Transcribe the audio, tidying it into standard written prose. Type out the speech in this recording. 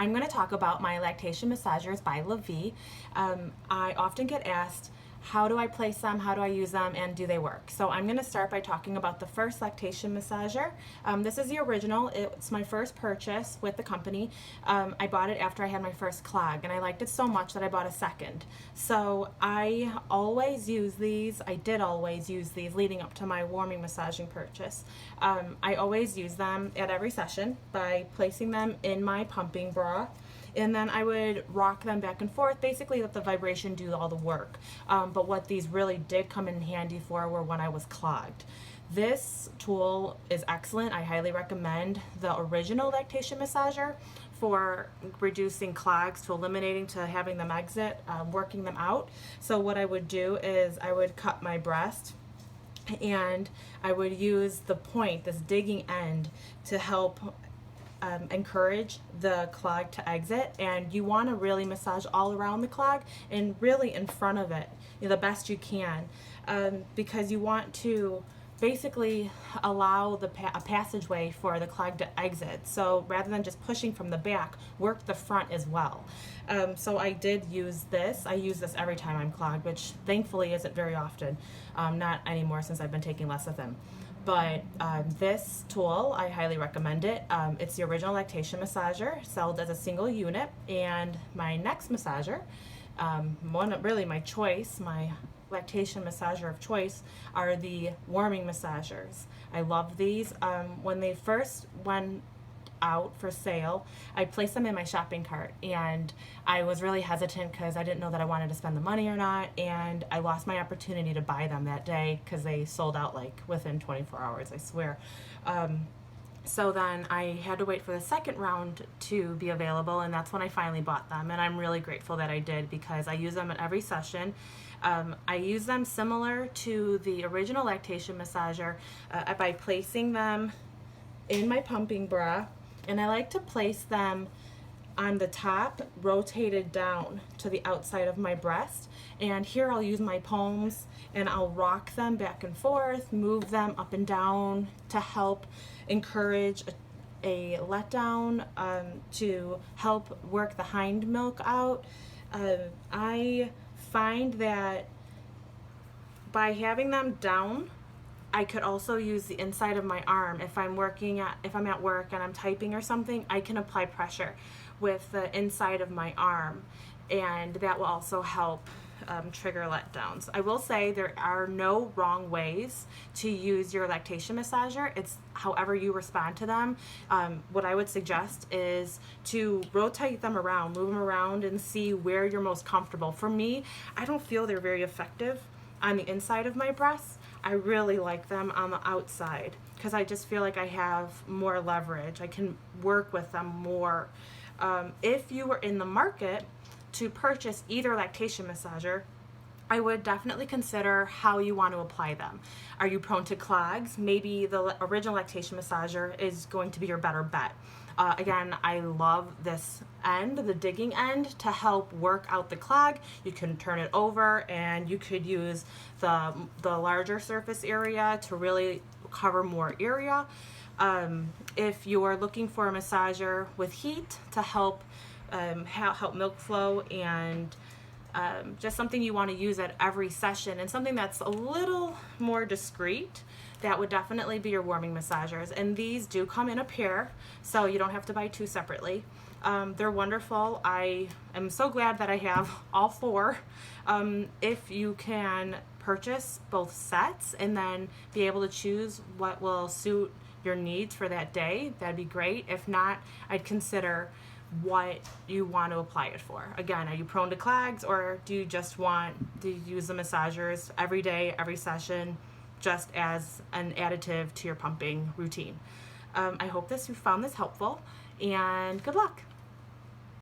I'm going to talk about my lactation massagers by Lavie. I often get asked, how do I place them, how do I use them, and do they work? So I'm going to start by talking about the first lactation massager. This is the original. It's my first purchase with the company. I bought it after I had my first clog, and I liked it so much that I bought a second. So I always use these. I did always use these leading up to my warming massaging purchase. I always use them at every session by placing them in my pumping bra, and then I would rock them back and forth, basically let the vibration do all the work. But what these really did come in handy for were when I was clogged. This tool is excellent. I highly recommend the original lactation massager for reducing clogs, to eliminating, to having them exit, working them out. So what I would do is I would cut my breast, and I would use the point, this digging end, to help encourage the clog to exit. And you want to really massage all around the clog and really in front of it, the best you can, because you want to basically allow a passageway for the clog to exit. So rather than just pushing from the back, work the front as well. So I did use this. I use this every time I'm clogged, which thankfully isn't very often, not anymore since I've been taking less of them. But this tool, I highly recommend it. It's the original lactation massager, sold as a single unit. And my next massager, really my choice, my lactation massager of choice, are the warming massagers. I love these. When they first went out for sale, I placed them in my shopping cart, and I was really hesitant because I didn't know that I wanted to spend the money or not, and I lost my opportunity to buy them that day because they sold out like within 24 hours, I swear. So then I had to wait for the second round to be available, and that's when I finally bought them, and I'm really grateful that I did because I use them at every session. I use them similar to the original lactation massager by placing them in my pumping bra, and I like to place them on the top, rotated down to the outside of my breast. And here I'll use my palms and I'll rock them back and forth, move them up and down to help encourage a letdown, to help work the hind milk out. I find that by having them down, I could also use the inside of my arm. If I'm at work and I'm typing or something, I can apply pressure with the inside of my arm, and that will also help trigger letdowns. I will say there are no wrong ways to use your lactation massager. It's however you respond to them. What I would suggest is to rotate them around, move them around, and see where you're most comfortable. For me, I don't feel they're very effective on the inside of my breast. I really like them on the outside because I just feel like I have more leverage. I can work with them more. If you were in the market to purchase either lactation massager, I would definitely consider how you want to apply them. Are you prone to clogs? Maybe the original lactation massager is going to be your better bet. Again, I love this end, the digging end, to help work out the clog. You can turn it over, and you could use the larger surface area to really cover more area. If you are looking for a massager with heat to help milk flow, and just something you want to use at every session, and something that's a little more discreet, that would definitely be your warming massagers. And these do come in a pair, so you don't have to buy two separately. They're wonderful. I am so glad that I have all four. If you can purchase both sets and then be able to choose what will suit your needs for that day, that'd be great. If not, I'd consider what you want to apply it for. Again, are you prone to clogs, or do you just want to use the massagers every day, every session, just as an additive to your pumping routine? I hope you found this helpful, and good luck.